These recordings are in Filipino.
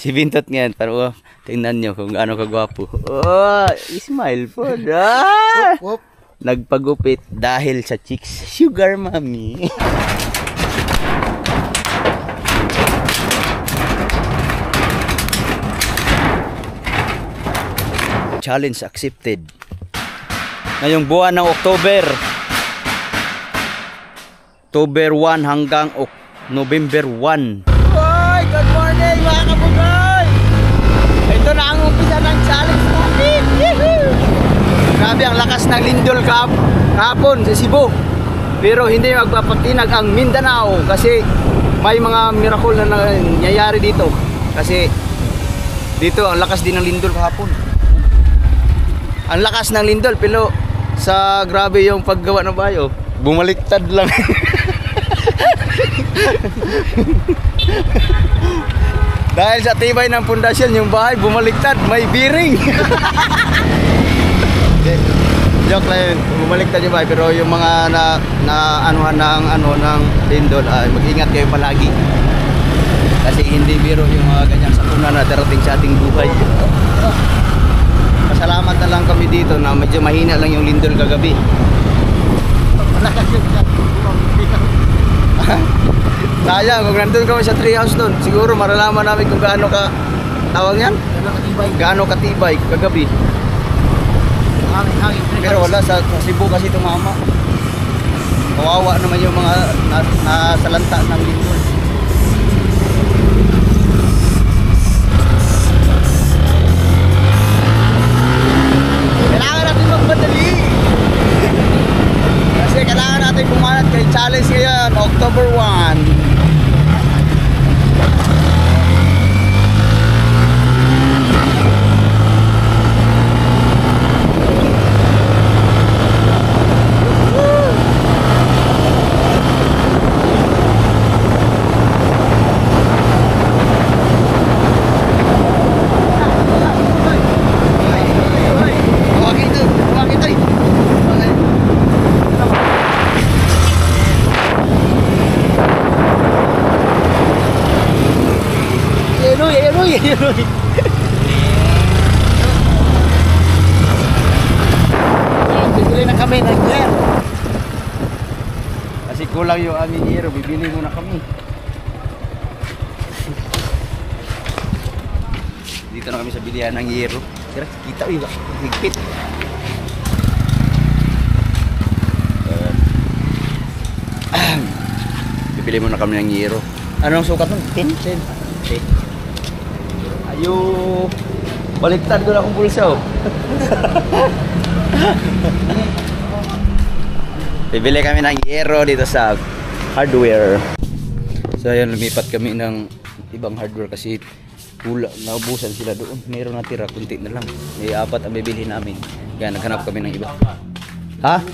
Si Bintot ngayon, pero tingnan nyo kung gaano kagwapo. Oh, smile po. Ah! Nagpagupit dahil sa chicks. Sugar mommy. Challenge accepted. Ngayong buwan ng October 1 hanggang November 1. Hoy, good morning mga kabugay! Ito na ang umpisa ng challenge natin. Grabe ang lakas ng lindol kahapon sa Cebu. Pero hindi magpapatinag ang Mindanao kasi may mga miracle na nangyayari dito. Kasi dito ang lakas din ng lindol kahapon. Ang lakas ng lindol pero sa grabe yung paggawa ng bayo, bumaliktad lang. Dahil sa tibay ng pundasyon yung bahay bumaliktad, may bearing. Joke lang, bumaliktad yung bahay pero yung mga anuhan ng lindol ay mag-ingat kayo palagi. Kasi hindi biro yung mga ganyang sakuna na darating sa ating buhay. Pasalamat na lang kami dito na medyo mahina lang yung lindol kagabi. Sayang, kung nandun kami sa treehouse doon, siguro maralaman namin kung gaano ka tawag yan? Gaano katibay kagabi. Pero wala, sa Cebu kasi tumama. Kawawa naman yung mga nasalanta ng lindol. Kailangan natin magmadali. Kasi kailangan natin bumanat kay challenge ngayon, October 1. Bibili na kami ng gear. Kasi kulang yung aming hero, bibili muna kami. Dito na kami sa bilihan ng hero. Tira, kita uy, higpit. Bibili muna kami ng hero. Anong sukat nun? 10? 10. Ayo, baliktad ko na akong bulsa. Bibili kami ng hero dito sa hardware. So ayun, lumipat kami ng ibang hardware kasi naubusan sila doon. Meron natira, kunti na lang. May 4 ang bibili namin. Kaya naghanap kami ng iba. Ha?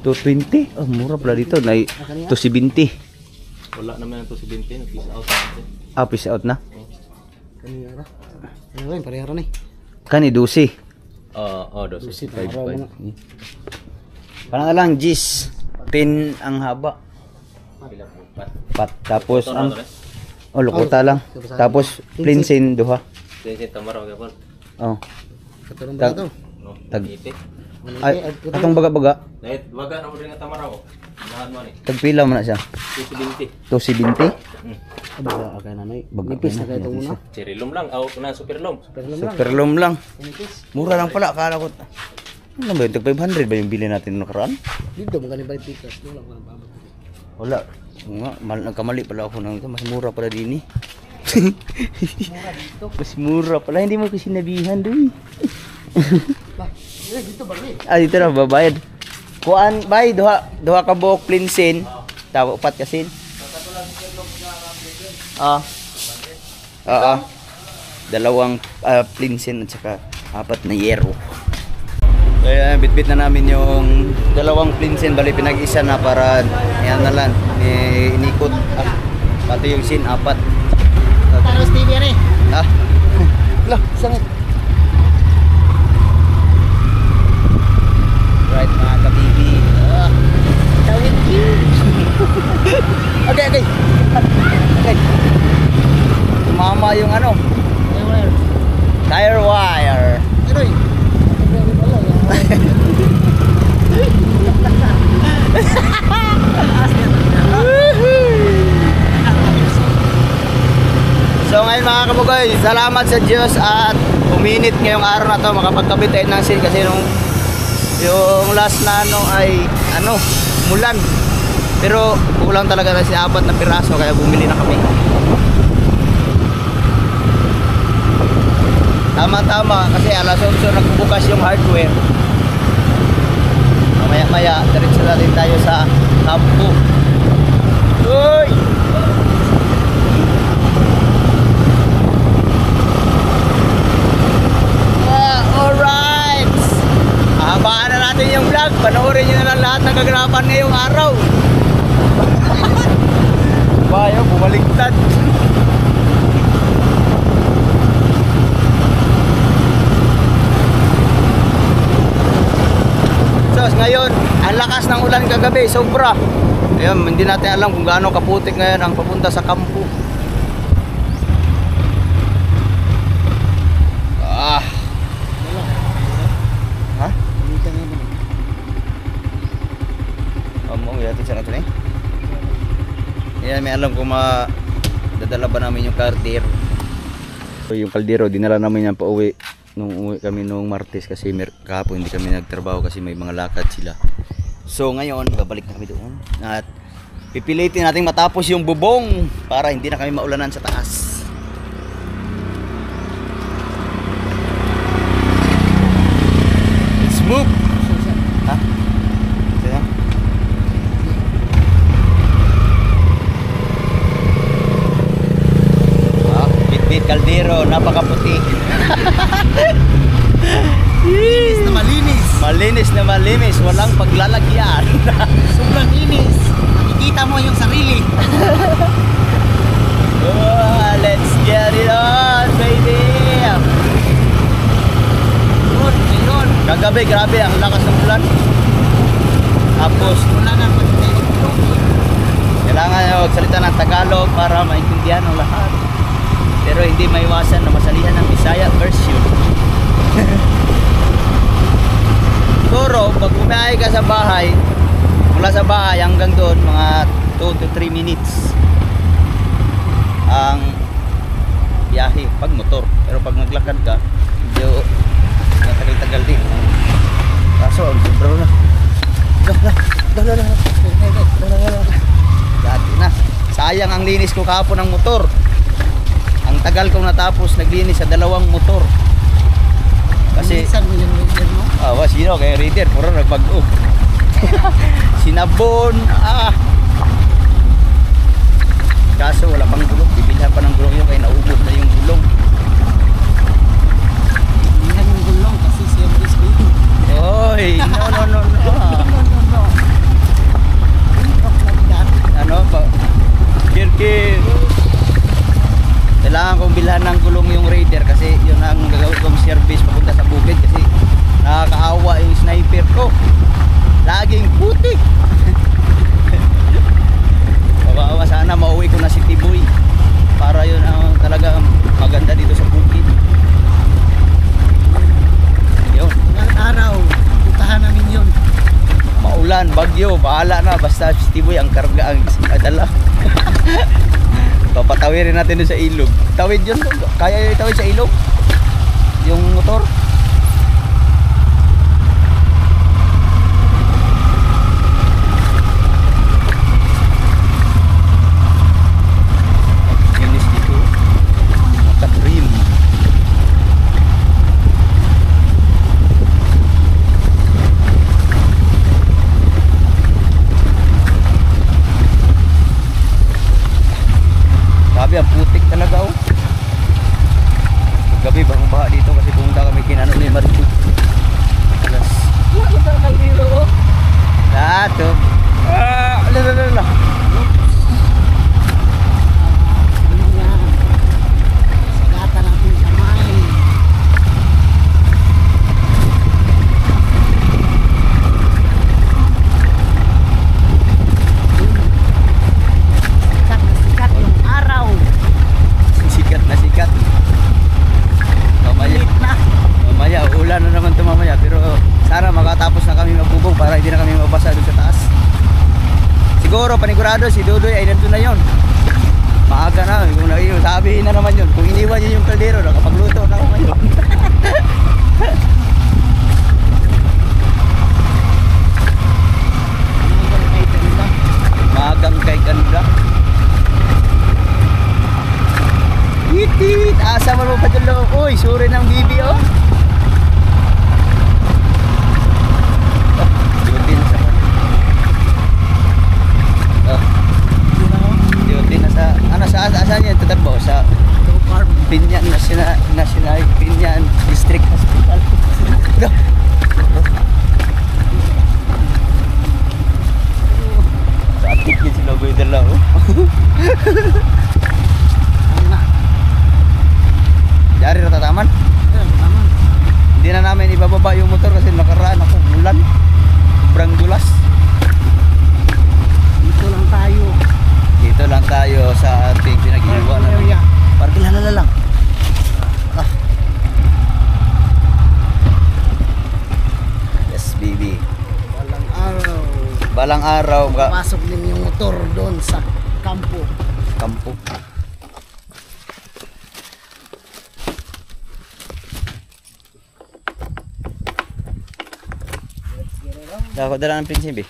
220? Oh, mura pala dito. 270. Wala naman ang 270. Peace out natin. Ah, peace out na? Kanira. Ano rin, parehara na eh. Kani, 12. Oo, 12. 5. Parang lang, Gis. 10 ang haba. Tapos ang... Oh, lukuta lang. Tapos, plinsin, duha. Plinsin, tamaraw kapon. Oh. Katulong ba ito? Tag... Ay, atong baga-baga. Dahil, baga na mo rin nga tamaraw. Nahan mo ni. Tagpila mo na siya. 270. 270? Baga, agay na may. Baga Nipis na, na kayo ito muna. Cherilom lang. Aw, na superlom. Superlom lang. Mura lang pala, akala ko. Ano ba yun? Tag 500 ba yung bili natin ng nakaraan? Dito, magaling ba yung pikas? Wala ko ng pabot. Wala. Nga, nagkamali pala ako ng ito. Mas mura pala din eh. Mura dito. Mas mura pala. Hindi mo ko sinabihan doon. Dito ba rin? Ah, dito na, babayad. Kuan, bay, duha ka buhok plinsin. Tawa, 4 kasin. Ah. Dalawang plinsin at saka 4 na yero. Kaya bitbit na namin yung dalawang plinsin, bali pinag-isa na para yan na lang inikot. Pati yung sin 4. Taros TV rin. Ah. Lah, sangit. Right mga ka-baby. Tawid you. Okay. Okay. Tumama Tama yung ano, tire wire. Aroy. So ngayon mga kabugoy, salamat sa Diyos at uminit ngayong araw na to, makapagkabit tayo ng sin kasi yung last na ano ay mulan. Pero kulang talaga na si apat na piraso kaya bumili na kami. Tama-tama kasi alas 8 nagbubukas yung hardware. Mamaya-maya diretso natin tayo sa kampo. Uy! Alright! Hahabaan na natin yung vlog. Panoorin nyo na lang lahat ng kaganapan ngayong araw. Bayo, bumaliktad. So, ngayon, ang lakas ng ulan kagabi, sobra. Ayun, hindi natin alam kung gaano kaputik ngayon ang papunta sa kampo. Ha? Yata siya na ito eh. Yan, may alam kung dadala ba namin yung kaldero. So, yung kaldero, dinala namin yan pa uwi. Nung uwi kami nung Martes kasi kahapon hindi kami nagtrabaho kasi may mga lakad sila. So ngayon, babalik na kami doon. At pipilitin natin matapos yung bubong para hindi na kami maulanan sa taas. Let's move! Ha? Ito na. Bit-bit kaldero, napakaputi. Linis na malinis. Malinis na malinis, walang paglalagyan. Sobrang linis. Nakikita mo yung sarili. Oh, let's get it on, baby. Good, ngayon. Kagabi, grabe ang lakas ng ulan. Tapos, Wala na pag-tayo. kailangan magsalita ng Tagalog para maintindihan ng lahat. Pero hindi maiwasan na masalihan ng Bisaya version. Siguro, pag umiyahe ka sa bahay, mula sa bahay hanggang doon, mga 2 to 3 minutes ang biyahe pag motor. Pero pag naglakad ka, medyo matagal-tagal din. Kaso, ang sobra na. Dati na. Sayang ang linis ko kahapon ng motor. Ang tagal kong natapos naglinis sa 2 motor. Kasi Linisan mo yung reader mo. sino kay reader puro nagbago. Sinabon. Kaso wala pang gulong, bibilhan pa ng gulong yun kaya naubos na yung gulong. Hindi yung gulong kasi service ko yun. Oy, no. No. Ano pa? Kirkir. Kailangan kong bilhan ng gulong yung Raider kasi yun ang gagawin kong service papunta sa bukid kasi nakakaawa yung sniper ko. Laging putik. Kawawa, sana mauwi ko na si Tiboy para yun ang talaga maganda dito sa bukid. Yun. Ilang araw, putahan namin yun. Maulan, bagyo, bahala na basta si Tiboy ang karga ang dala. Papatawirin natin doon sa ilog. Tawid yun. Kaya yung tawid sa ilog? Yung motor? Linis dito. Makatrim. Sabi ang putik talaga oh. Gabi bang baha dito kasi pumunta kami kinano ni Marichu. Alas. Wala ka kaldero oh. Dato. Ala. Sagatan natin kamay. Sikat yung araw. Sikat na sikat. sigurado si Dudoy ay nandun na yun. Maaga na, kung sabihin na naman yun. Kung iniwan niya yung kaldero, nakapagluto na ako ngayon. Maagang kay ganda. Hitit! Asa mo pa dyan. Uy, suri ng bibi oh. Duty na sa duty na sa ano saan yan tatakbo sa Binyan National Binyan District Hospital. Satik yun sila boy dala oh. Dari rata taman. Hindi na namin ibababa yung motor kasi nakaraan ako ulan. Sobrang dulas. Dito lang tayo sa ating pinag-iwan na. Parang halala lang. Yes, baby. Balang araw. Pasok din yung motor doon sa kampo. Kampo. Ako dala ng prinsipe.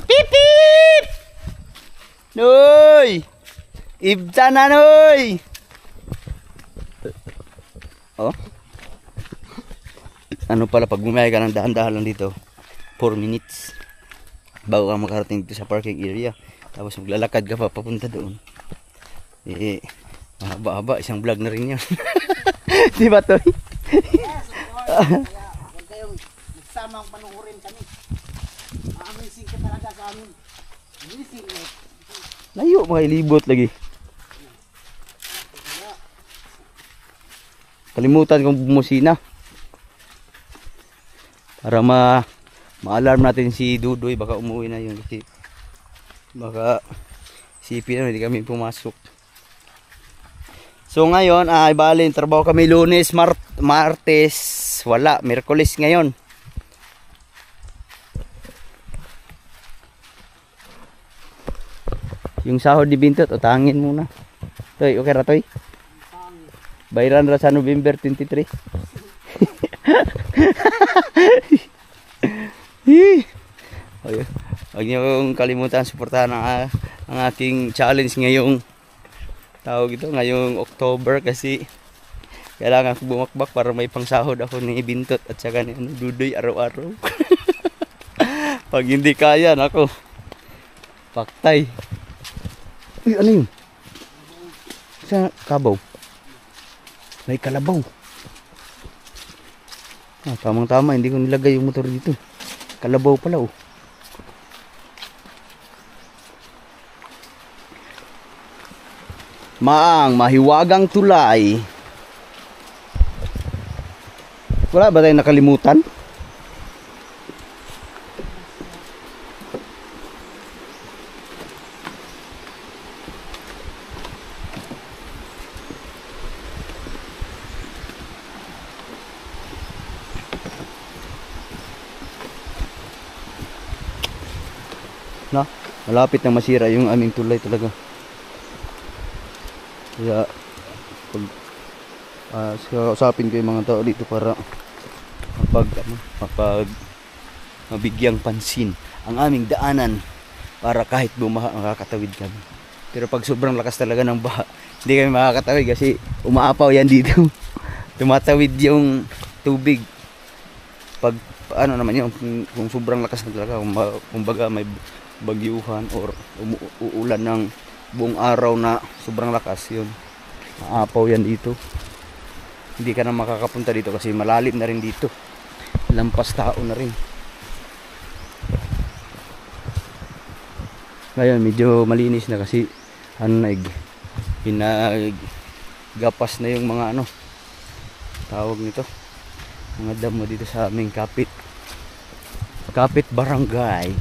Pip pip! Noy! Ibsa na noy! Oh? Ano pala pag bumiyay ka ng dahan-dahan lang dito 4 minutes bago ka makarating dito sa parking area. Tapos maglalakad ka pa papunta doon. Eh, mahaba-haba. Isang vlog na rin yun. Di ba Toy? Yes, of course. Samang panuhurin kami. Amazing ka talaga sa amin. Amazing eh. Layo mga ilibot lagi. Kalimutan kong bumusina. Para ma-alarm natin si Dudoy. Baka umuwi na yun kasi baka isipin na hindi kami pumasok. So ngayon ay bali trabaho kami Lunes, Martes, wala, Miyerkules ngayon. Yung sahod ni Bintot, utangin muna. Toy, okay ra Toy? Bayaran ra sa November 23. Huwag niyo kalimutan suportahan ang aking challenge ngayong tawag ito, ngayong October kasi kailangan ko bumakbak para may pangsahod ako ni Bintot at saka ni Dudoy araw-araw. Pag hindi kaya, nako, paktay. Uy, ano yun? Sa kabaw. May kalabaw. Tamang-tama, hindi ko nilagay yung motor dito. Kalabaw pala oh. Maang mahiwagang tulay. Wala ba tayong nakalimutan? Na, malapit na masira yung aming tulay talaga. Kaya pag usapin ko yung mga tao dito para mabigyang pansin ang aming daanan para kahit bumaha makakatawid kami. Pero pag sobrang lakas talaga ng baha, hindi kami makakatawid kasi umaapaw yan dito. Tumatawid yung tubig. Pag ano naman yun, kung sobrang lakas na talaga, kumbaga may bagyuhan or uulan ng buong araw na sobrang lakas, yun maapaw yan dito. Hindi ka na makakapunta dito kasi malalim na rin dito, lampas tao na rin. Ngayon medyo malinis na kasi pinagapas na yung mga tawag nito, mga damo dito sa aming kapit barangay.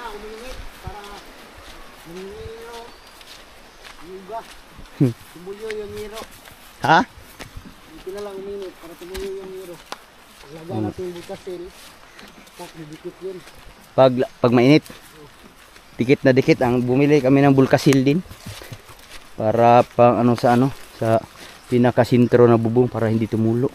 Uminit para hindi nyo yuga. Ha? Hindi na lang uminit para tumuyo yung miro. Lagyan natin yung bukasil. Tak, dikit yun. Pag mainit. Dikit na dikit. Bumili kami ng bulkasil din. Para pang ano sa pinakasintro na bubong para hindi tumulo.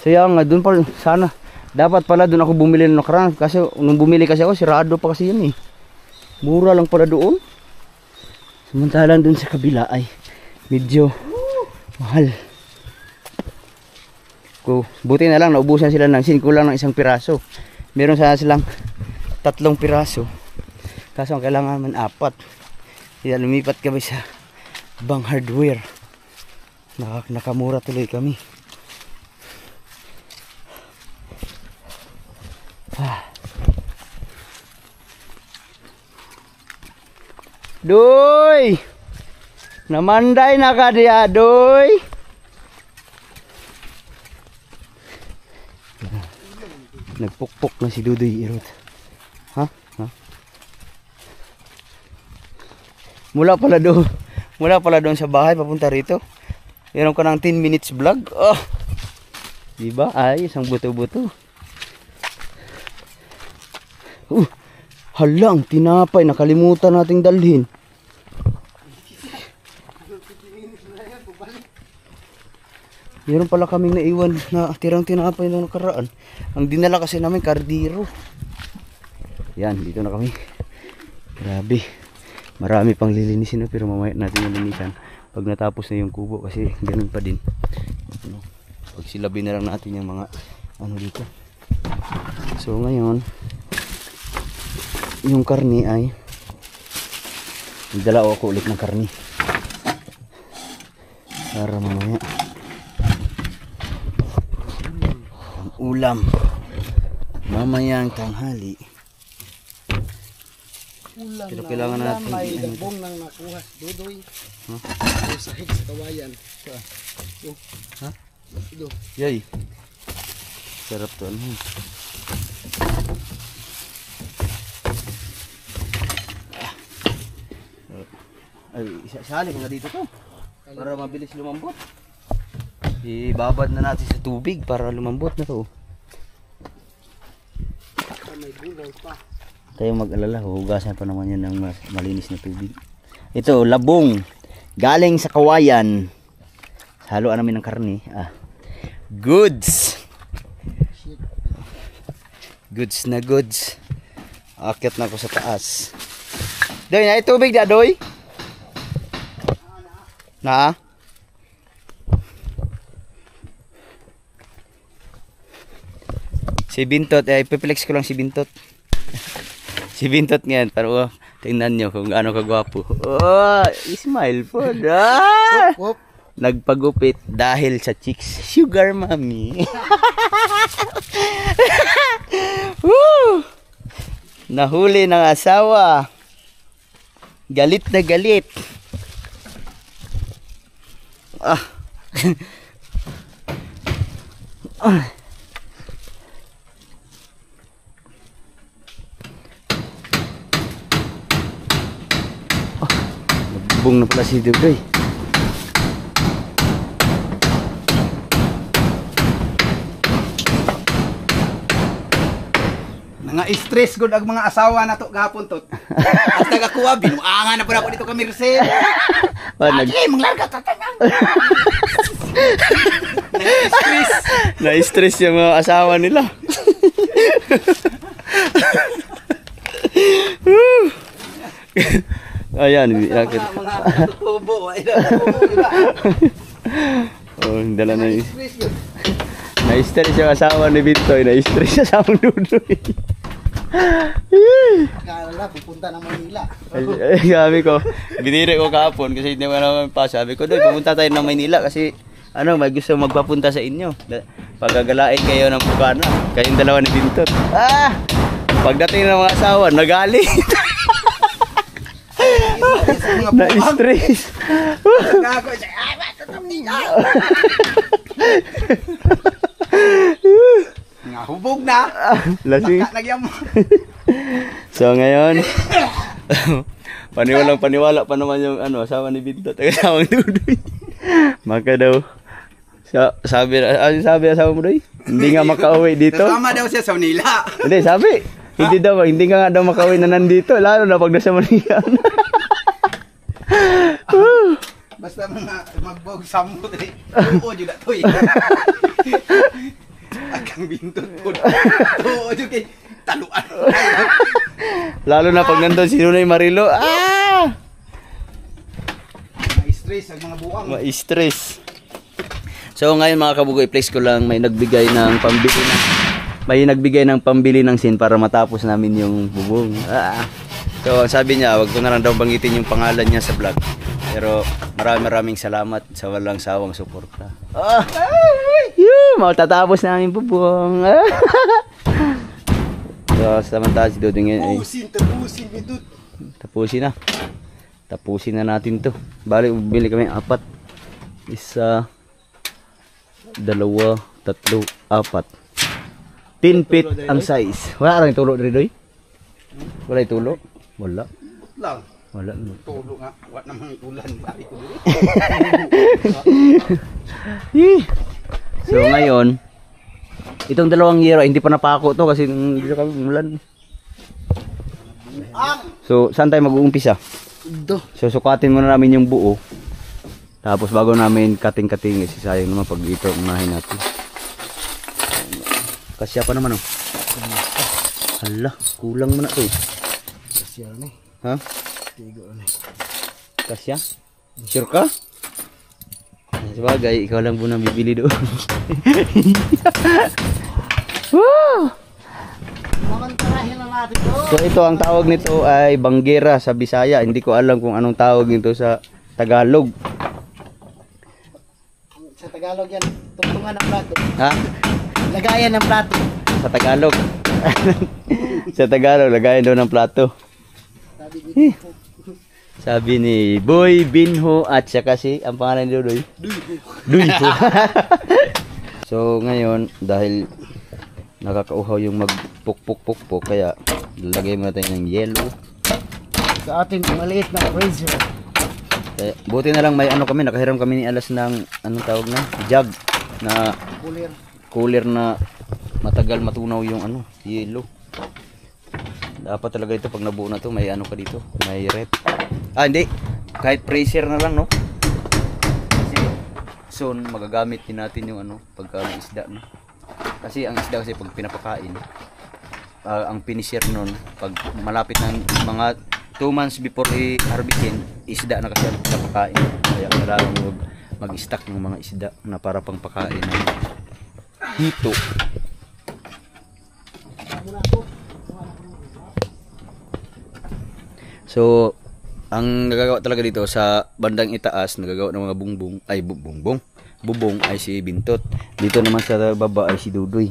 Sayang nga, doon pa sana. Dapat pala doon ako bumili ng nakaraan. Kasi nung bumili kasi ako, sirado pa kasi yun eh. Mura lang pala doon. Samantalang doon sa kabila ay medyo mahal. Buti na lang, naubusan sila ng sin. Kulang ng 1 piraso. Meron sana silang 3 piraso. Kaso ang kailangan man 4. Kaya lumipat kami sa Bang Hardware. Nakamura tuloy kami. Doy! Namanday na ka diya, Doy! Nagpukpok na si Dudoy Irot. Ha? Mula pala doon sa bahay papunta rito. Meron ka ng 10 minutes vlog. Oh! Diba? Ayos ang buto-buto. Halang, tinapay, nakalimutan nating dalhin. Meron pala kaming naiwan na tirang tinapay na nakaraan. Ang dinala kasi namin kardiro. Yan, dito na kami. Grabe. Marami pang lilinisin pero mamaya natin malinisan pag natapos na yung kubo kasi ganun pa din. Pag silabi na lang natin yung mga ano dito. So ngayon, yung karni ay dala ako ulit ng karni para mamaya ang ulam mamayang tanghali. Pero kailangan natin may dabong nang nakuha Dudoy. Sahig sa kawayan. Ha? Ito. Yay. Sarap to. Ay, sali nga dito to para mabilis lumambot. Ibabad na natin sa tubig para lumambot na to. May bugaw pa. Tayo mag-alala, hugasan pa naman yan ng malinis na tubig. Ito, labong galing sa kawayan. Haluan namin ng karne. Goods. Goods na goods. Akyat na ako sa taas. Doy, na tubig na, Doy. Na? Si Bintot, ipiplex ko lang si Bintot. Si Bintot ngayon, para tingnan nyo kung gaano kagwapo. Oh, smile po. Nagpagupit dahil sa chicks. Sugar mommy. Nahuli ng asawa. Galit na galit. Nagbubong na pala si Dudoy. Nga-stress good ang mga asawa na to gapon tot. At nagakuha binuangan na pala ako dito kami Rizal. Manglarga tatanang. Na-stress. Na-stress yung mga asawa nila. Ayan, mga tutubo. Oh, dala na yun. Na-stress yung asawa ni Bintoy. Na-stress yung asawa ni Dudoy. Akala pupunta ng Manila. Sabi ko, biniri ko kahapon kasi hindi mo naman pa. Sabi ko, Doy, pumunta tayo ng Maynila kasi may gusto magpapunta sa inyo. Pagagalain kayo ng Bugana. Kayong dalawa ni Bintot. Pagdating ng mga asawa, nagalit. Na-stress. Nga hubog na na. Lasing. Baka nagyam. So ngayon, paniwala pa naman yung ano, asawa ni Bintot, asawang Dudoy. Maka daw. Sabi asawa mo doy, hindi nga makauwi dito. Tama daw siya sa Manila. Hindi, sabi. Hindi ka nga daw makauwi na nandito, lalo na pag nasa Manila. Basta mga magbog samot eh. Oo, dyan na to eh. Agang Bintot po. Oo, dyan kay taluan. Lalo na pag nandun si Nunay Marilo. Ma-stress ang mga buwang. Ma-stress. So ngayon mga kabugoy, place ko lang may nagbigay ng pambili ng sin para matapos namin yung bubong. So sabi niya, wag ko na lang daw banggitin yung pangalan niya sa vlog. Pero maraming salamat sa walang sawang suporta. Matatapos namin bubong. So samantala si Dudong ngayon ay Tapusin, Bintot. Tapusin na natin to. Bali, bili kami 4. 1, 2, 3, 4. 10 feet ang size. Wala rin tulo dito, Doy? Wala tulo? Wala. Lang. Wala. Tulo nga. Wala namang ulan. Bari ko dito. So ngayon, itong 2 year hindi pa napako to kasi hindi na kami umulan. So saan tayo mag-uumpisa? So sukatin muna namin yung buo. Tapos bago namin kating-kating, kasi sayang naman pag ito unahin natin. Kasya pa naman oh. Hala, kulang mo na to. Kasya na eh. Ha? Tigo na eh. Kasya? Sure ka? Sabagay, ikaw lang po nang bibili doon. Wow! Mamantarahin na natin to. So ito ang tawag nito ay banggera sa Bisaya. Hindi ko alam kung anong tawag nito sa Tagalog. Sa Tagalog yan, tungtungan ng plato. Ha? Lagayan ng plato. Sa Tagalog. Sa Tagalog, lagayan daw ng plato. Sabi ni Boy Binho at saka si, ang pangalan ni Dodoy? Duyho. So ngayon, dahil nakakauhaw yung magpuk-puk-puk-puk, kaya lalagay mo natin ng yellow. Sa ating maliit na freezer. Kaya, buti na lang may ano kami, nakahiram kami ni Alas ng, anong tawag na? Jug na cooler na matagal matunaw yung ano, yellow. Dapat talaga ito pag nabuo na to, may ano ka dito, may rep. Hindi, kahit freezer na lang, no? Kasi soon magagamit din natin yung ano, pagka may isda, no? Kasi ang isda kasi pag pinapakain, ang finisher nun, pag malapit ng mga 2 months before i-harvestin, isda na kasi ang pinapakain. Kaya kailangan mag-stock ng mga isda na para pang pakain ng hito. So, ang nagagawa talaga dito sa bandang itaas, nagagawa ng mga bubong ay si Bintot. Dito naman sa baba ay si Dudoy.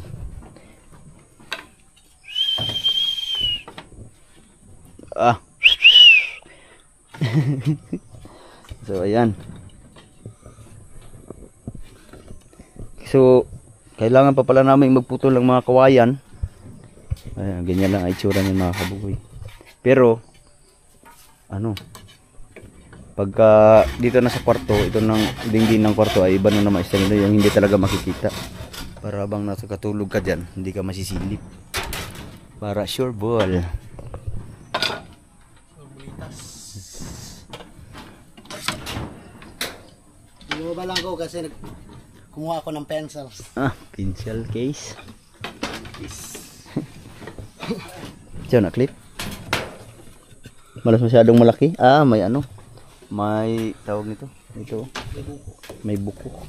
So, ayan. So, kailangan pa pala namin magputol ng mga kawayan. Ayan, ganyan lang ay itsura ng mga kabugoy. Pero, ano, pagka dito na sa kwarto, ito ng dingding ng kwarto ay iba na naman isa nila yung hindi talaga makikita. Para bang nasa katulog ka dyan, hindi ka masisilip. Para sure ball. Bumaba lang ko kasi kumuha ako ng pencils. Pencil case. Diyan na clip. Malas masyadong malaki. May ano. May tawag nito. Ito. May buko.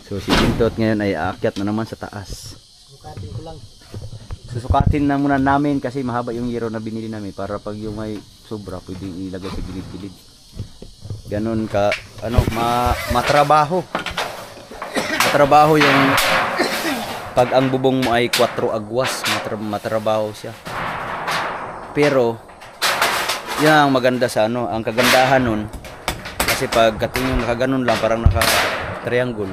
So si Bintot ngayon ay aakyat na naman sa taas. Sukatin ko lang. Susukatin na muna namin kasi mahaba yung yero na binili namin para pag yung may sobra pwedeng ilagay sa gilid-gilid. Ganon ka ano matrabaho. Matrabaho yung pag ang bubong mo ay 4 agwas, matrabaho siya. Pero yan ang maganda sa ano, ang kagandahan nun kasi pag kating yung nakaganon lang parang naka triangle.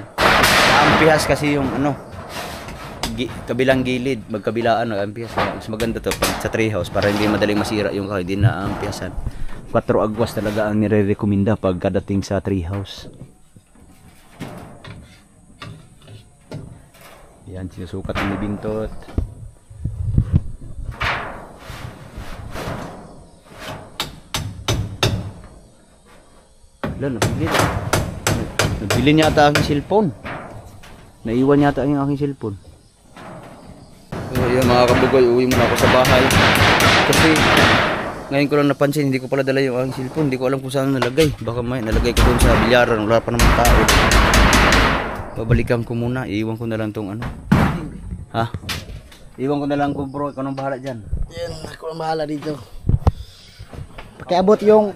Naambihas kasi yung ano, kabilang gilid, magkabilaan nag-ampiyas. Mas maganda to pag sa treehouse para hindi madaling masira yung kahoy, hindi na ampyasan. 4 agwas talaga ang nire-recommenda pag kadating sa treehouse. Yan, sinusukat ni Bintot. Wala, nabili niya ata aking cellphone. Naiwan yata yung aking cellphone. So yun mga kabugoy, uwi muna ako sa bahay. Kasi ngayon ko lang napansin, hindi ko pala dala yung aking cellphone. Hindi ko alam kung saan nalagay. Baka may nalagay ko doon sa bilyaran, wala pa naman tao. Babalikan ko muna, iiwan ko na lang tong ano. Ha? Iwan ko na lang ko bro, ikaw nang bahala dyan. Yan, ako ang bahala dito. Pakiabot yung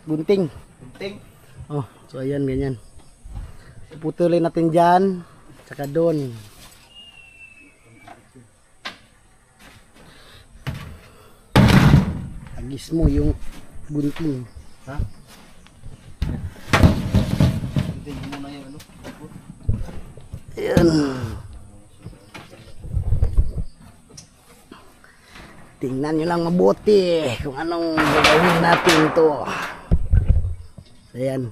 gunting. Gunting? Oh, so ayan, ganyan. Putulin natin dyan, tsaka doon. Agis mo yung gunting. Ha? Gunting mo muna yung ano? Ayan. Tingnan nyo lang mabuti kung anong gagawin natin to. Ayan.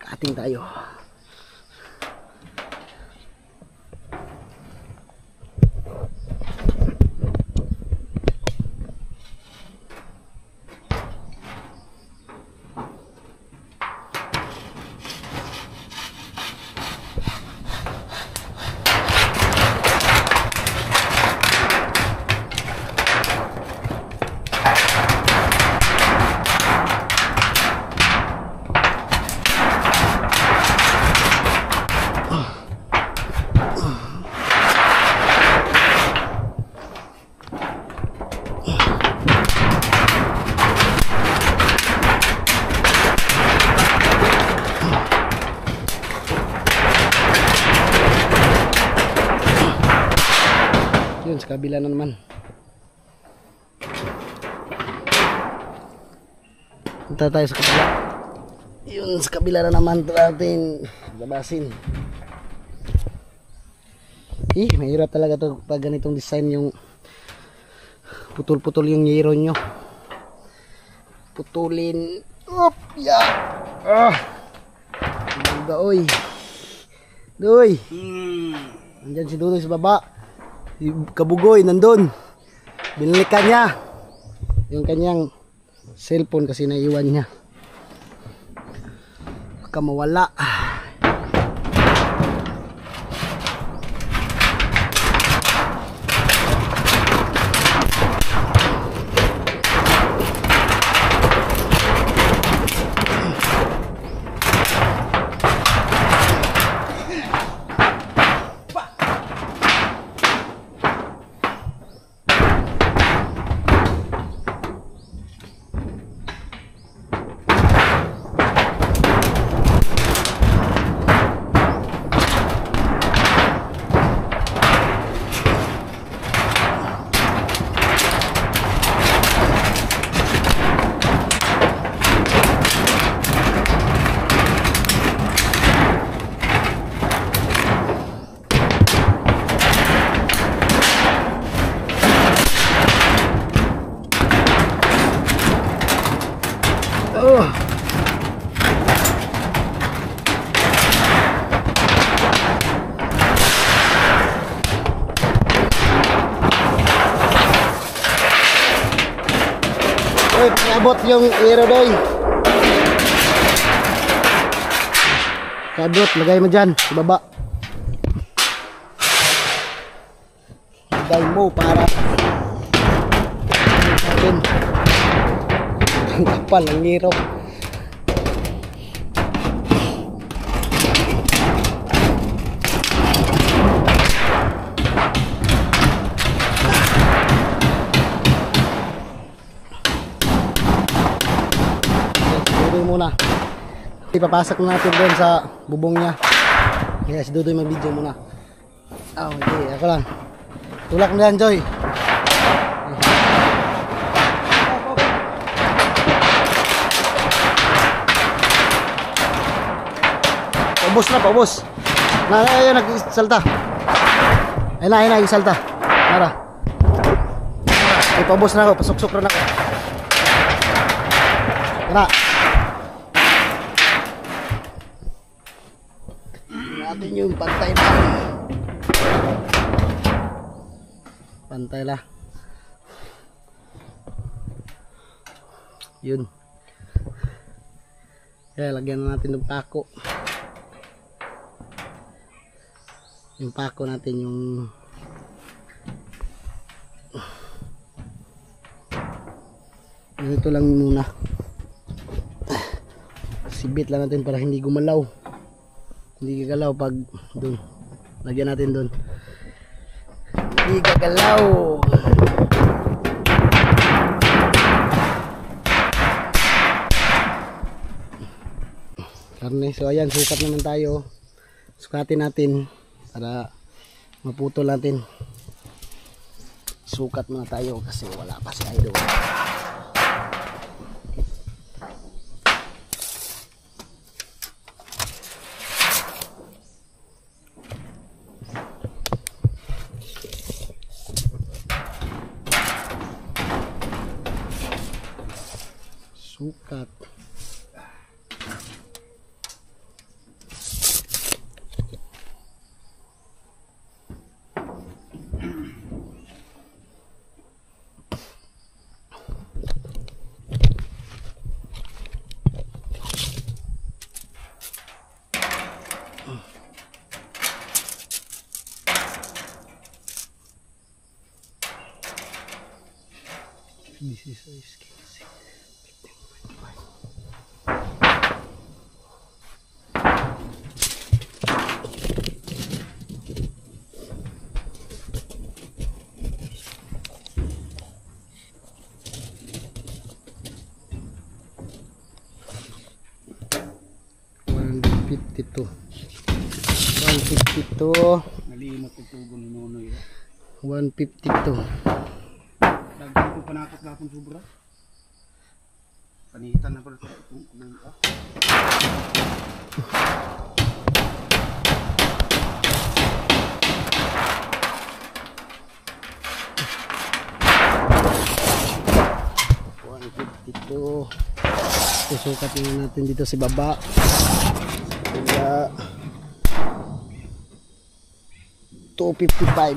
Kating tayo. Yun, sa kabila na naman. Punta tayo sa kabila. Yun, sa kabila na naman natin labasin. Mahirap talaga to pag ganitong design, yung putol-putol yung yero nyo. Putulin. Op! Yeah! Diba, oy. Doy! Nandyan si Dudoy sa baba. Kabugoy nandun, binalikan niya yung kanyang cellphone kasi naiwan niya, baka mawala. Abot yung aerodoy. Kabot, lagay mo dyan sa baba. Lagay mo para ang kapal ang ngiro. Muna ipapasok natin doon sa bubong niya. Kaya si Dudoy mag-video muna. Okay, ako lang. Tulak mo yan, Joy. Paubos na, paubos. Ayun, nag-salta. Ayun na, nag-salta. Nara. Ay, paubos na ako. Pasuksok na ako. Nara. Natin yung pantay na. Pantay lang. Yun. Kaya lagyan na natin ng pako. Yung pako natin yung ganito lang muna. Sibit lang natin para hindi gumalaw. Hindi gagalaw pag doon. Lagyan natin doon. Hindi gagalaw. Karne. So ayan, sukat naman tayo. Sukatin natin para maputol natin. Sukat muna tayo kasi wala pa si Idol. Sukat. This is a scale. 152. 152. Nalimot ito kung nunoy. 152. Dagdag ko panakot lapon sobra. Panitan na pala ito. Susukat natin dito sa baba. Kaya 255.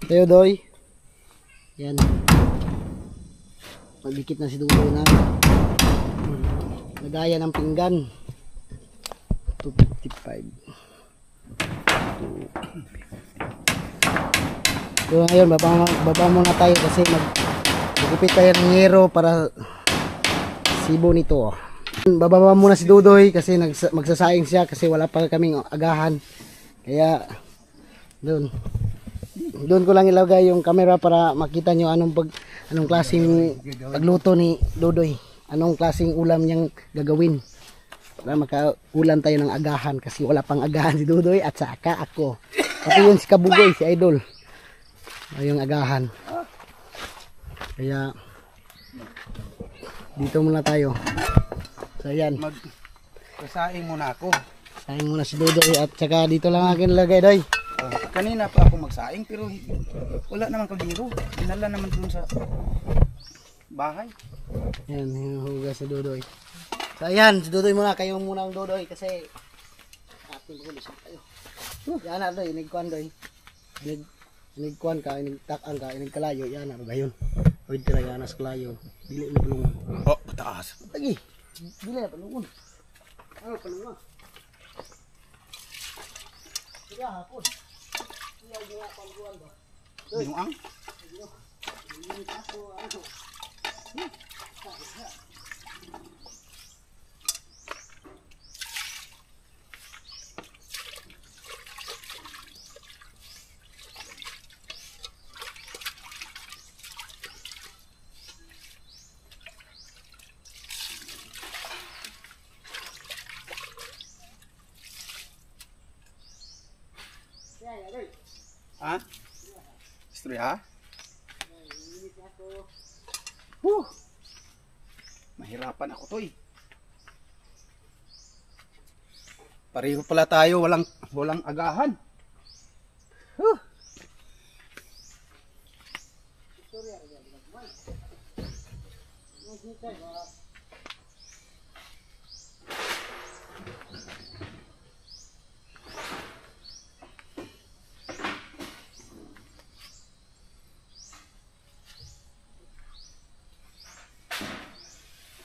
Tayo doy. Yan. Magdikit na si Dudoy na. Nagaya ng pinggan. 255. So ngayon baba muna tayo kasi magupit tayo ng hero para sibo nito. Bababa muna si Dudoy kasi magsasaing siya kasi wala pa kaming agahan. Kaya doon ko lang ilagay yung camera para makita nyo anong klaseng pagluto ni Dudoy. Anong klaseng ulam niyang gagawin. Para makaulan tayo ng agahan kasi wala pang agahan si Dudoy at saka ako. Pati yun si Kabugoy, si Idol. Yung agahan. Kaya dito muna tayo. So yan. Magkasaing muna ako. Saing muna si Dudoy at saka dito lang akin lagay doy. Kanina pa ako magsaing pero wala naman kagiro. Dinala naman dun sa bahay. Yan, hinuhugas si Dudoy. So ayan, si Dudoy muna. Kayo muna ang Dudoy kasi ating pag-ulis kayo. Yan na doy, inigkuhan doy. Inigkuhan ka, inigtakan ka, inigkalayo. Yan na, gayon. Pwede tira yan na sa kalayo. Dili na palungon. Oh, pataas. Lagi, dili na palungon. Ano palungon? Sige hapon. Binuang? Ha? Sorry ha. Whew. Mahirapan ako to eh. Pareho pala tayo, walang agahan. Huh.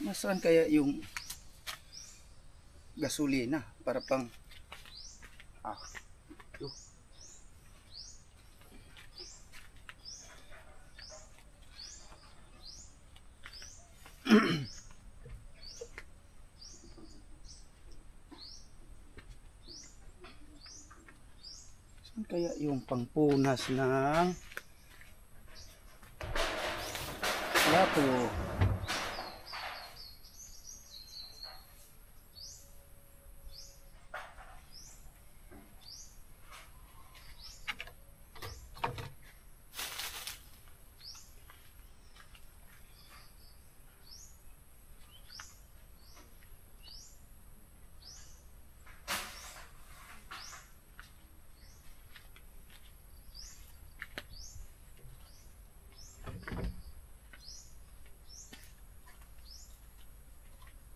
Nasaan kaya yung gasolina para pang ito. Saan kaya yung pangpunas ng plato?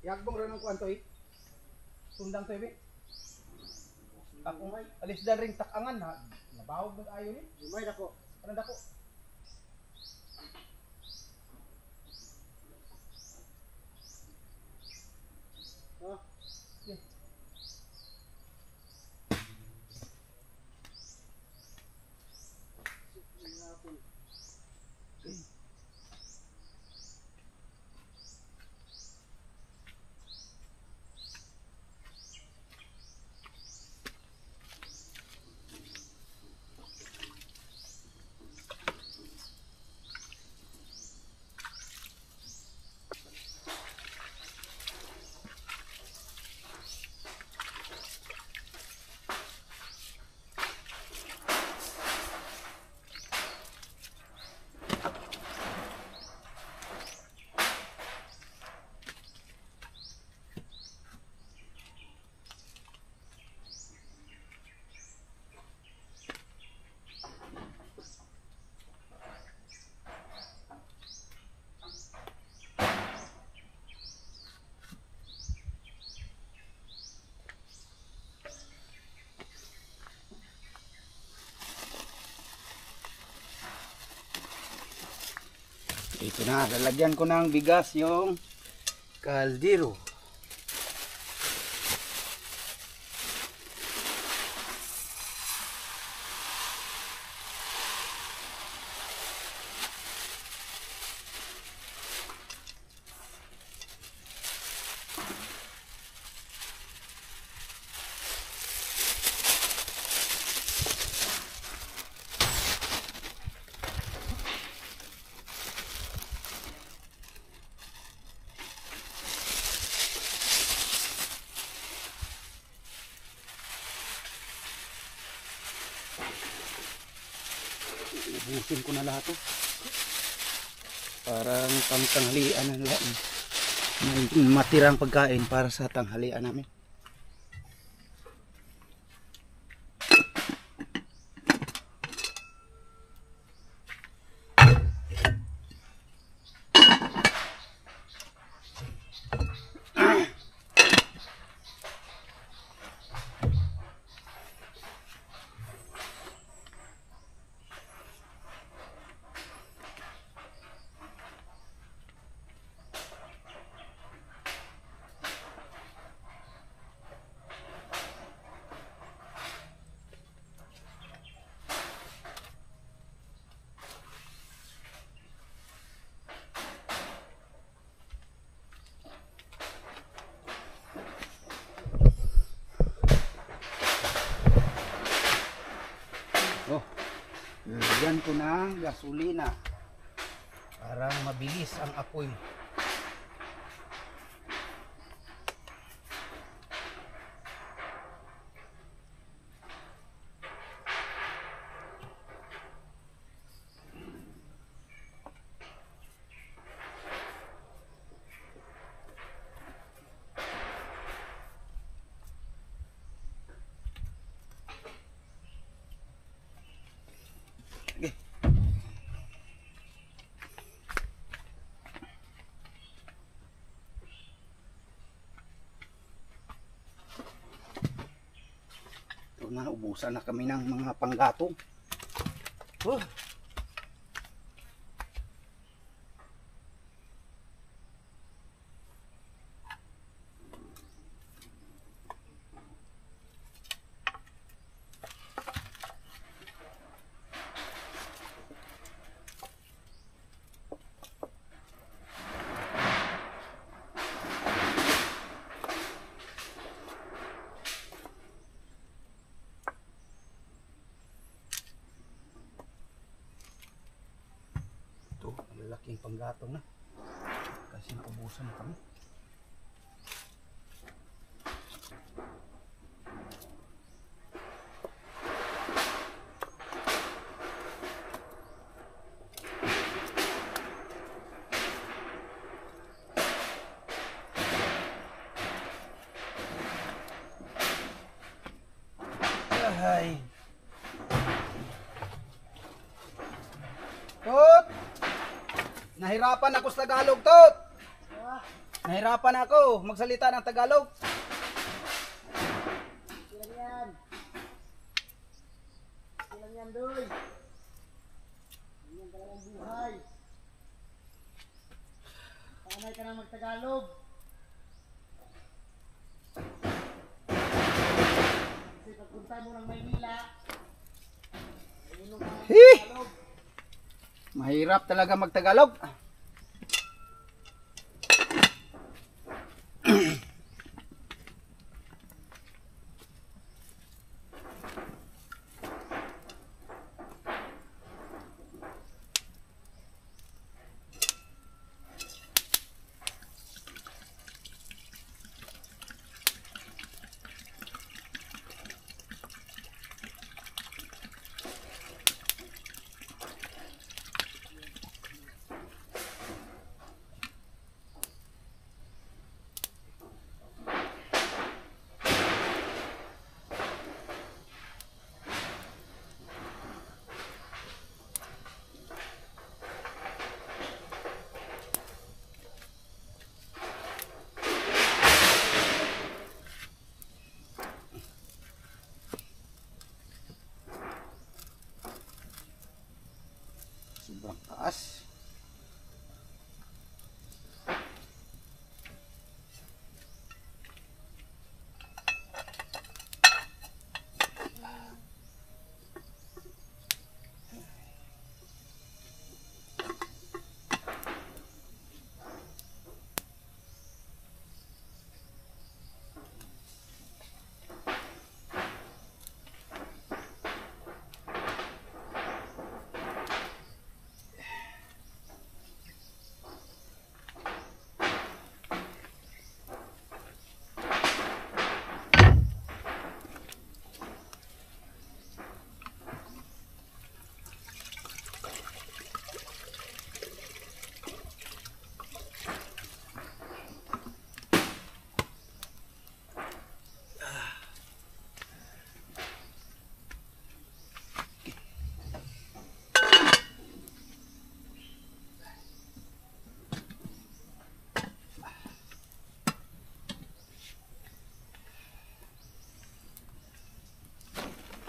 Yagbong rin ang kwanto eh. Sundang to eh. Ako nga, alis dyan ring takangan ha. Nabawag mo ayo eh. Lumay dako. Ano dako? Oh. Yeah. Ito na, lalagyan ko ng bigas yung kaldero. Ubusin ko na lahat to. Parang pangtanghalian na lang. May matirang pagkain para sa tanghalian namin. Oh, lagyan ko ng gasolina para mabilis ang apoy. Ito na, ubusan na kami ng mga panggatong. Oh. Ito, malaking panggatong na. Kasi naubusan na kami. Ay. Tot! Nahirapan ako sa Tagalog, Tot! Nahirapan ako magsalita ng Tagalog. Ilan yan? Ilan yan, Doy? Ganyan talagang buhay. Panay ka na magtagalog. Kasi pagpunta mo ng Maynila, ayun ka ng Tagalog. Mahirap talaga magtagalog. Sobrang taas.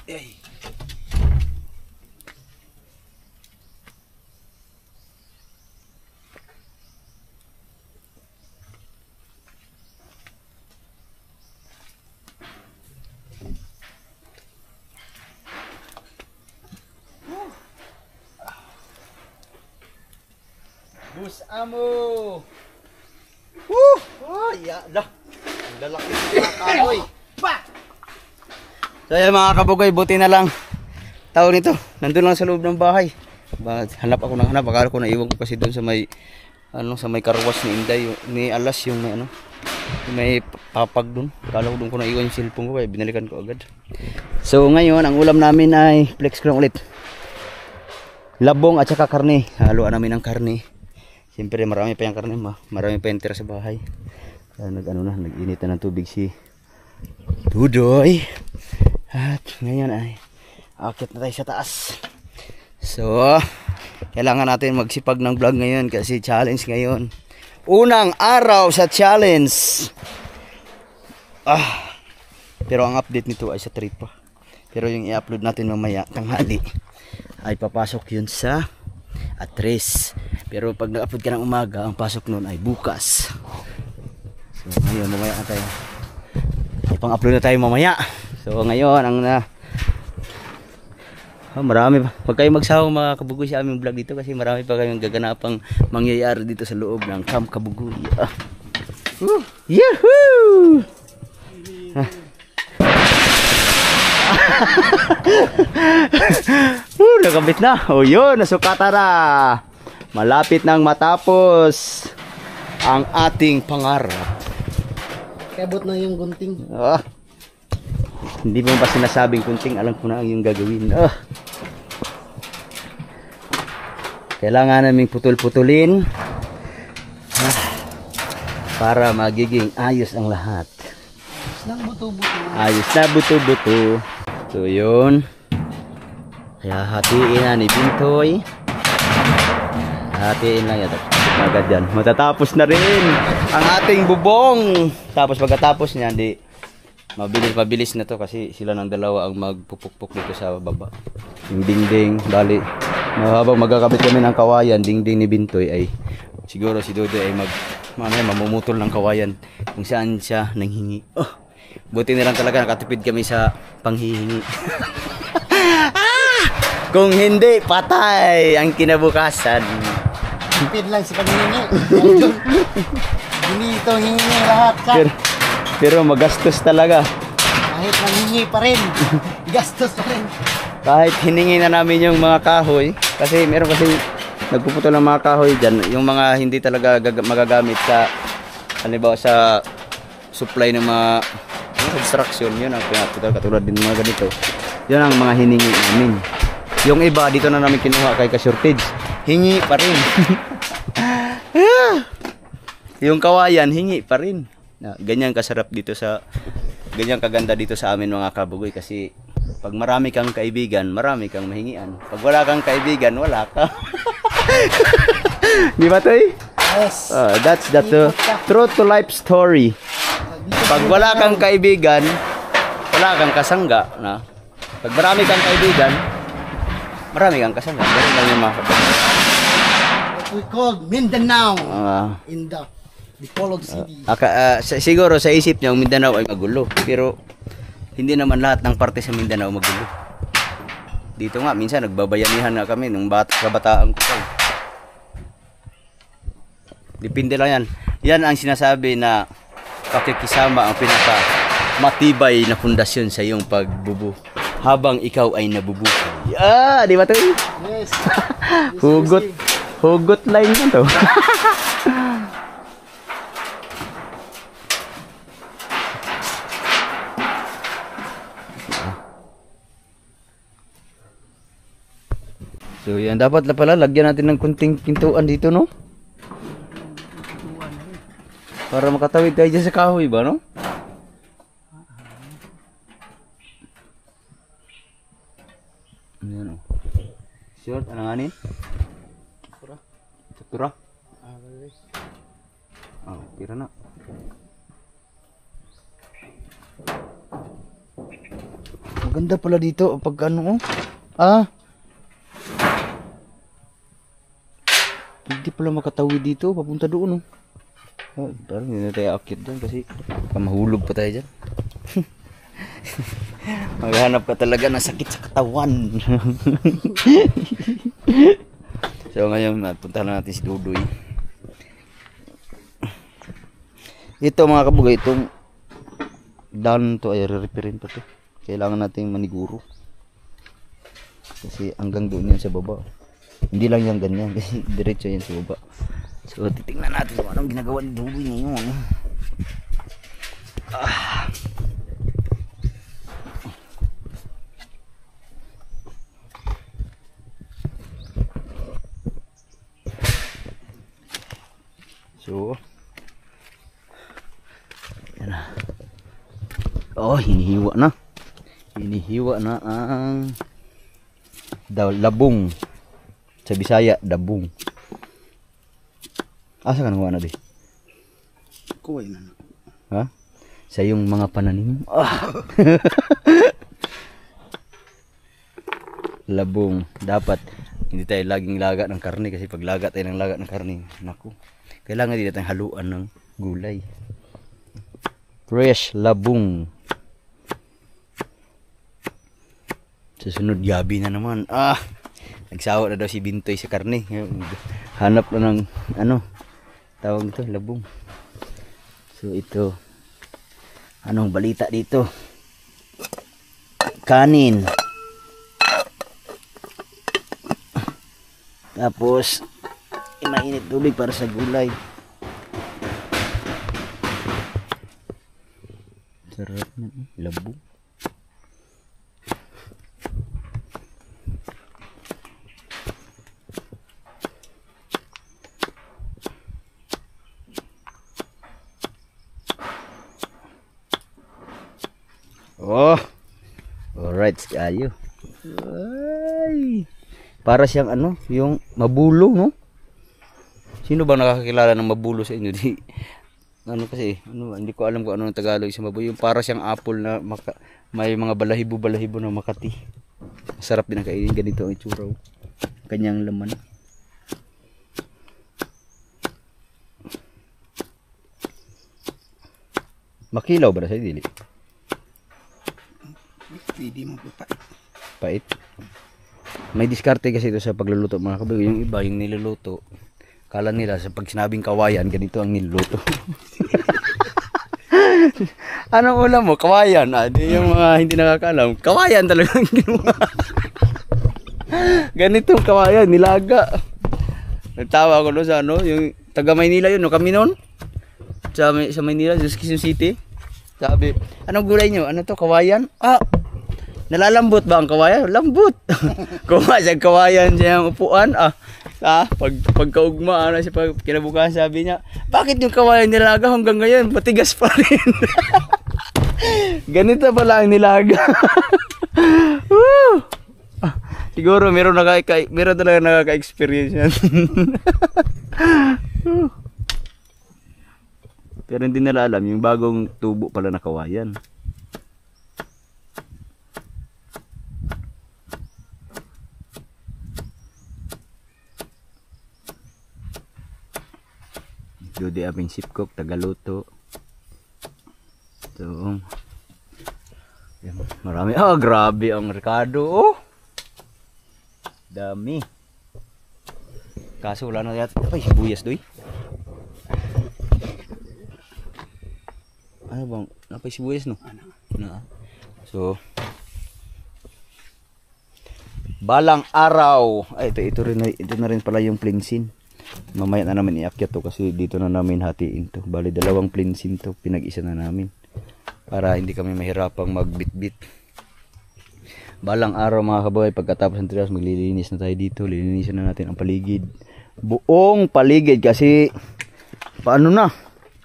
Ay. Bus amo. Woo! Oh, ya lah. Ang lalaki ng kahoy. Pa! So yan mga kabugay, buti na lang tao nito. Nandun lang sa loob ng bahay. Hanap ako ng hanap. Akala ko naiwan ko kasi doon sa may sa may karwas ni Inday, ni Alas yung may yung may papag doon. Akala ko doon ko naiwan yung cellphone ko kaya binalikan ko agad. So ngayon ang ulam namin ay flex crayon ulit. Labong at saka karne. Haluan namin ng karne. Siyempre marami pa yung karne, marami pa yung tira sa bahay. Kaya nag-init na ng tubig si Dudoy. At ngayon ay akit na tayo sa taas. So, kailangan natin magsipag ng vlog ngayon kasi challenge ngayon. Unang araw sa challenge. Pero ang update nito ay sa trip pa. Pero yung i-upload natin mamaya tanghali ay papasok yun sa address. Pero pag nag-upload ka ng umaga, ang pasok nun ay bukas. So ngayon mamaya na tayo. Ipang-upload na tayo mamaya. So ngayon ang marami pa. Huwag kayong magsawang mga Kabugoy sa aming vlog dito kasi marami pa kayong gaganapang mangyayari dito sa loob ng Camp Kabugoy. Yahoo! Nakabit na. O yun, nasukata na. Malapit nang matapos ang ating pangarap. Kabot na yung gunting. Hindi mo ba sinasabing kunting, alam ko na ang yung gagawin. Kailangan naming putol-putulin para magiging ayos ang lahat. Ayos na buto-buto. So yun. Kaya hatiin na ni Bintoy. Hatiin lang yan. Agad yan. Matatapos na rin ang ating bubong. Tapos pagkatapos niya, mabilis na to kasi sila ng dalawa ang magpupukpuk dito sa baba. Yung dingding, bali. Habang magkakabit kami ng kawayan, dingding ni Bintoy ay siguro si Dodoy ay mamumutol ng kawayan kung saan siya nanghingi. Buti na lang talaga nakatipid kami sa panghihingi. Kung hindi, patay ang kinabukasan. Tipid lang si paghingi. Hindi ito hingi lahat. Pero magastos talaga. Kahit nanghingi pa rin. Gastos pa rin. Kahit hiningi na namin yung mga kahoy, kasi meron kasi nagpuputol ng mga kahoy dyan, yung mga hindi talaga magagamit sa, halimbawa sa supply ng mga construction, yun ang pinaputol, katulad din mga ganito. Yun ang mga hiningi namin. Yung iba, dito na namin kinuha kay ka-shortage. Hingi pa rin. Yung kawayan, hingi pa rin. Ganyan kasarap dito sa, ganyan kaganda dito sa amin mga Kabugoy kasi pag marami kang kaibigan, marami kang mahingian. Pag wala kang kaibigan, wala ka. Di ba, Toy? Yes. That's the true to life story. Pag wala kang kaibigan, wala kang kasangga. Na? Pag marami kang kaibigan, marami kang kasangga. Ganun lang yung mga Kabugoy. What we call Mindanao in the Bacolod City. Siguro sa isip niya, Mindanao ay magulo. Pero hindi naman lahat ng parte sa Mindanao magulo. Dito nga, minsan nagbabayanihan na kami nung kabataan ko pa. Depende lang yan. Yan ang sinasabi na pakikisama ang pinaka matibay na pundasyon sa iyong pagbubu habang ikaw ay nabubuhay. Di ba ito? Yes. Hugot line yan to. So yan, dapat na pala lagyan natin ng kunting pintuan dito, no? Para makatawid tayo dyan sa kahoy ba, no? Ayan, oh. Short, ano nga ni? Sakura? Tira na. Maganda pala dito pag ano, oh. Hindi pala makatawid dito, papunta doon, oh. Parang hindi na tayo akit doon kasi mahulog pa tayo dyan. Maghanap ka talaga ng sakit sa katawan. So ngayon, punta na natin si Dodoy. Ito mga Kabugoy, itong daan to ay re-repairin pa to. Kailangan natin maniguro. Kasi hanggang doon yan sa baba. Hindi lang yan ganyan kasi diretso yan sa baba. So titingnan natin kung anong ginagawa ni Dodoy ngayon. So yan na. Hinihiwa na. Hinihiwa na ang labong. Sa Bisaya, dabong. Asa ka nakuha na di? Kuway na. Ha? Sa yung mga pananim. labong. Dapat hindi tayo laging laga ng karne kasi pag laga tayo ng laga ng karne, naku, kailangan din natin haluan ng gulay. Fresh labong. Susunod gabi na naman. Nagsawa na daw si Bintoy sa karne. Hanap na ng ano, tawag ito, labong. So ito, anong balita dito? Kanin. Tapos mainit tubig para sa gulay. Sarap na labong. Oh, alright, kayo. Ay, para siyang ano, yung mabulo, no? Sino bang nakakakilala ng mabulo sa inyo? Di, ano kasi, ano, hindi ko alam kung ano ang Tagalog sa mabulo. Yung para siyang apple na may mga balahibo-balahibo na Makati. Masarap din ang kainin, ganito ang itsura. Kanyang laman. Makilaw ba na sa'yo, dili? Pwede mo pa. Pait. May diskarte kasi ito sa pagluluto mga kabayo. Yung iba, yung niluluto, kala nila sa pag sinabing kawayan, ganito ang niluluto. Anong ulam mo? Kawayan. Di yung mga hindi nakakalam. Kawayan talaga ang ginawa. Ganitong kawayan, nilaga. Nagtawa ako doon sa ano, yung taga Maynila yun, no? Kami noon. Sa Maynila, sa Quezon City. Sabi, anong gulay nyo? Ano to, kawayan? Nalalambot ba ang kawayan? Lambot. Kuha siya kawayan siya ang upuan. Pagkaugma, kinabukasan sabi niya, bakit yung kawayan nilaga hanggang ngayon? Matigas pa rin. Ganito pala ang nilaga. Siguro meron talaga nakaka-experience yan. Pero hindi nila alam yung bagong tubo pala na kawayan. Dudi aming sipkok, tagaluto. So, marami. Grabe ang Ricardo. Dami. Kaso wala na yata. Ay, sibuyas doy. Ano bang? Napay sibuyas no? Na. So, balang araw. Ay, ito na rin pala yung plinsin. Mamaya na namin iakyat to kasi dito na namin hatiin to. Bali 2 plinsin to, pinag-isa na namin para hindi kami mahirapang magbitbit. Balang araw mga kaboy, pagkatapos ng trials maglilinis na tayo dito. Lilinisin na natin ang paligid, buong paligid kasi paano na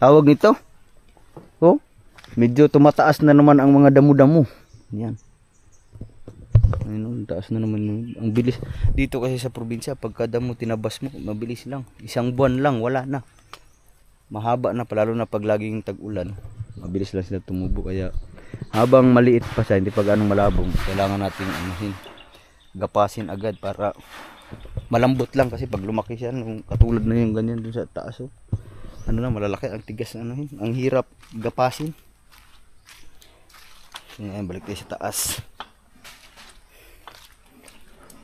tawag nito, medyo tumataas na naman ang mga damo-damo. Yan. Ayun, taas na naman ang bilis dito kasi sa probinsya. Pagkada mo tinabas mo, mabilis lang, 1 buwan lang wala na, mahaba na, palalo na pag laging tag-ulan, mabilis lang sila tumubo. Kaya habang maliit pa siya, hindi pa ganong malabong, kailangan natin gapasin agad para malambot lang. Kasi pag lumaki siya, katulad na yung ganyan dun sa taas, ano na, malalaki, ang tigas, ang hirap gapasin. Ngayon balik tayo sa taas.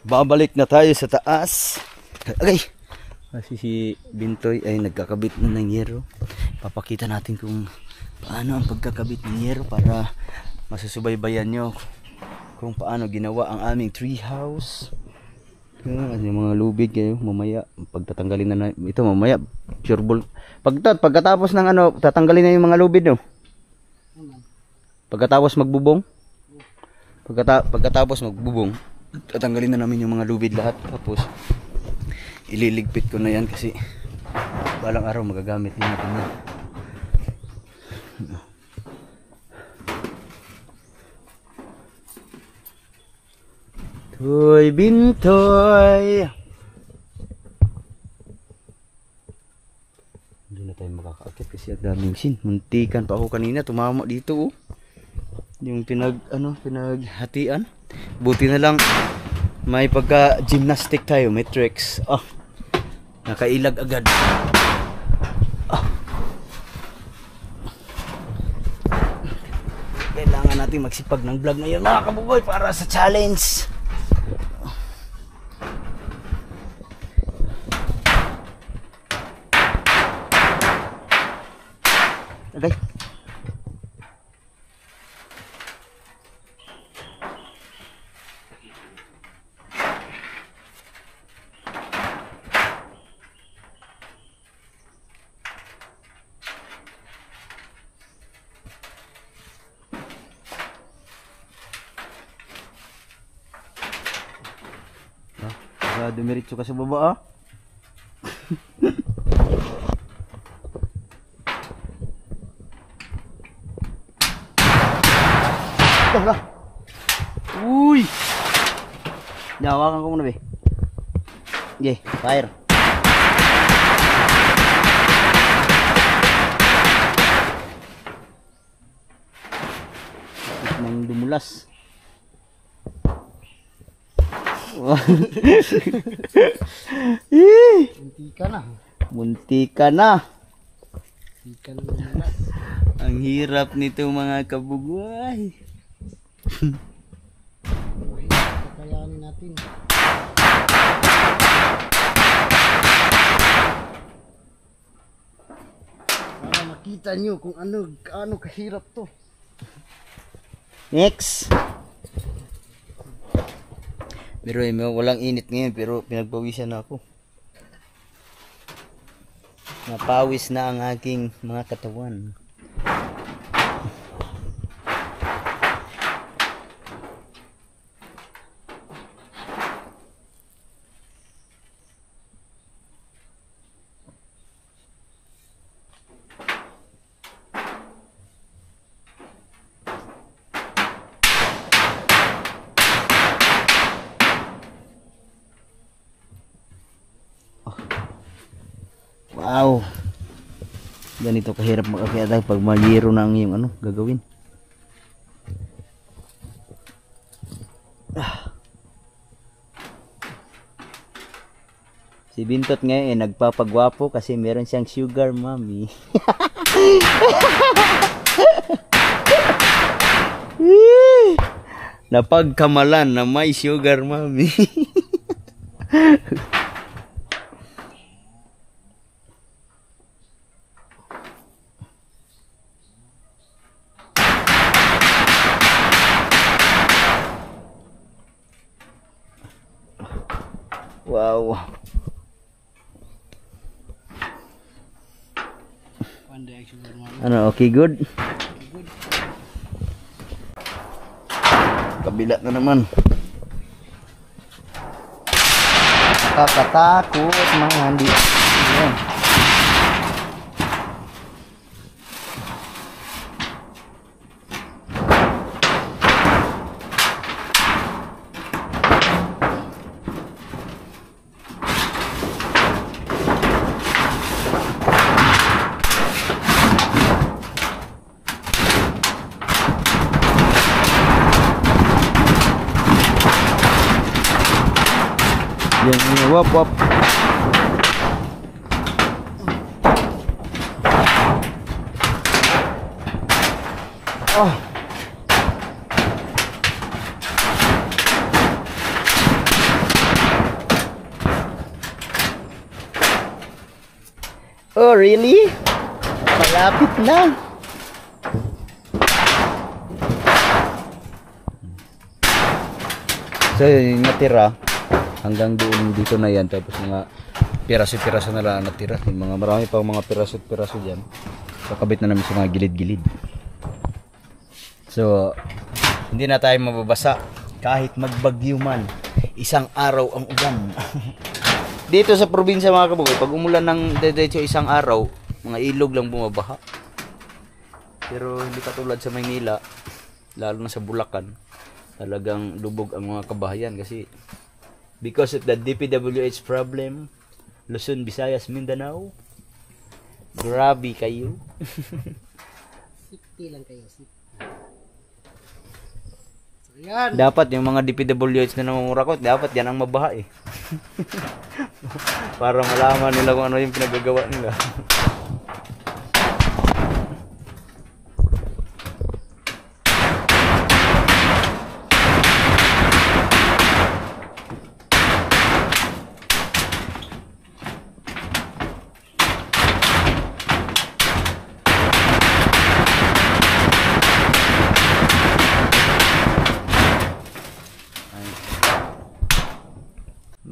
Babalik na tayo sa taas. Okay. Kasi si Bintoy ay nagkakabit na ng yero. Papakita natin kung paano ang pagkakabit ng yero para masusubaybayan nyo kung paano ginawa ang aming tree house. Yung mga lubid kayo mamaya pagtatanggalin na ito mamaya sure ball. Pagkatapos ng tatanggalin na yung mga lubid no. Pagkatapos magbubong. Pagkatapos magbubong, tatanggalin na namin yung mga lubid lahat. Tapos ililigpit ko na yan kasi balang araw magagamit din natin yan. Toy Bintoy, hindi na tayo makakaakit kasi ang daming sin. Muntikan pa ako kanina, tumama dito yung pinaghatian. Buti na lang May pagka gymnastic tayo, may tricks. Oh. Nakailag agad. Oh. Kailangan natin magsipag ng vlog ngayon mga kabuboy para sa challenge. Okay. Dumiritso ka sa baba ah. Tara. Uy. Hawakan ko muna be. Okay, fire. Nang dumulas. Muntika na. Muntika na. Muntika na naman. Ang hirap nito mga kabugoy. Kakayanin natin. Para makita nyo kung ano kahirap to. Next. Pero walang init ngayon pero pinagpawisan na ako. Napawis na ang aking mga katawan. Wow. Ganito kahirap mag-akyat pag maliro na ang iyong gagawin. Si Bintot ngayon nagpapagwapo kasi meron siyang sugar mommy. Napagkamalan na may sugar mommy. Wow. Ano, okay, good? Kabila na naman. Nakakatakot mga hindi. Ayan. Yan, wop wop. Oh. Oh, really? Malapit na. So, yung natira hanggang doon dito na yan, tapos mga piraso-piraso na lang natira, yung mga marami pang mga piraso-piraso dyan, kakabit na namin sa mga gilid-gilid. So hindi na tayo mababasa kahit magbagyo man, isang araw ang ulan. Dito sa probinsya mga kabugay, pag umulan ng diretso isang araw, mga ilog lang bumabaha. Pero hindi katulad sa Maynila, lalo na sa Bulacan, talagang lubog ang mga kabahayan kasi because of the DPWH problem, Luzon, Visayas, Mindanao. Grabe kayo. Safety lang kayo. Safety. So Yan. Dapat yung mga DPWH na nangungurakot, dapat yan ang mabaha eh. Para malaman nila kung ano yung pinagagawa nila.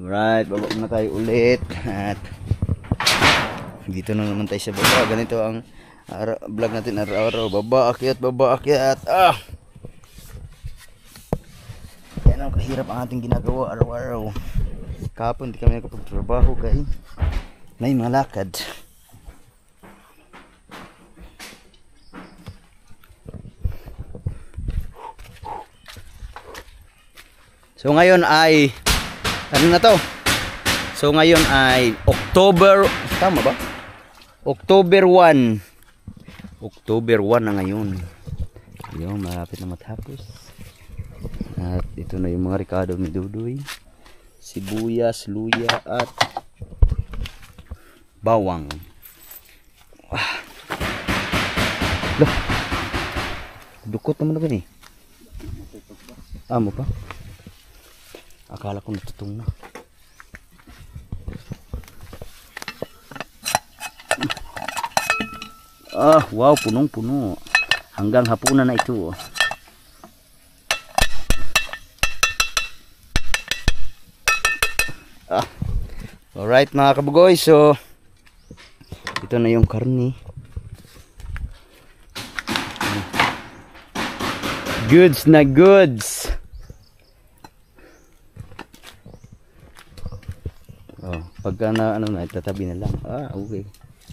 Alright, baba na tayo ulit. At dito na naman tayo sa baba. Ganito ang vlog natin araw-araw. Baba, akyat, baba, akyat. Yan ang kahirap ang ating ginagawa araw-araw. Kahapon di kami nakapagtrabaho kay may mga lakad. So ngayon ay ano na to? So ngayon ay October, tama ba? October 1. October 1 na ngayon. Ayun, malapit na matapos. At ito na yung mga rekado ni Dudoy. Sibuyas, luya at bawang. Loh. Dukot naman na ba ni? Amo pa? Akala ko natutong na. Wow, punong-puno. Hanggang hapunan na ito. Alright mga kabugoy, so ito na yung karni. Goods na goods. Pagka na ano na itatabi na lang. Okay.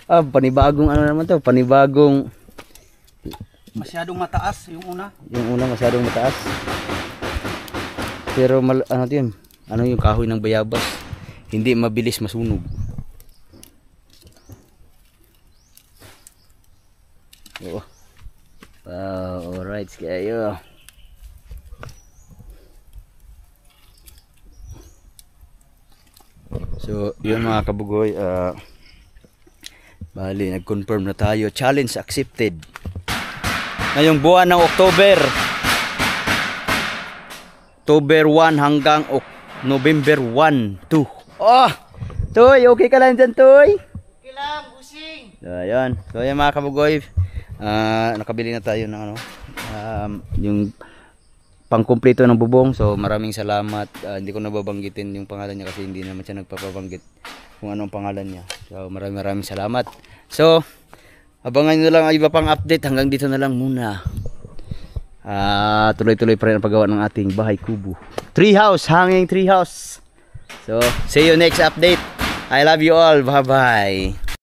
Panibagong ano naman to, panibagong Masyadong mataas yung una. yung una masyadong mataas. Pero ano 'yun? Ano yung kahoy ng bayabas? Hindi mabilis masunog. Oh. Wow, alright kayo. So, yun mga kabugoy, bali, nag-confirm na tayo. Challenge accepted. Ngayong buwan ng October 1 hanggang November 1, 2. Toy, okay ka lang dyan, Toy? Okay lang, busing. So, ayan. So, ayan mga kabugoy, nakabili na tayo ng ano, yung pangkumpleto ng bubong. So maraming salamat. Hindi ko nababanggitin yung pangalan niya kasi hindi naman siya nagpapabanggit kung anong pangalan niya. So maraming salamat. So abangan nyo lang ang iba pang update. Hanggang dito na lang muna. Tuloy-tuloy pa rin ang paggawa ng ating bahay kubo. Treehouse, hanging treehouse. So see you next update. I love you all. Bye bye.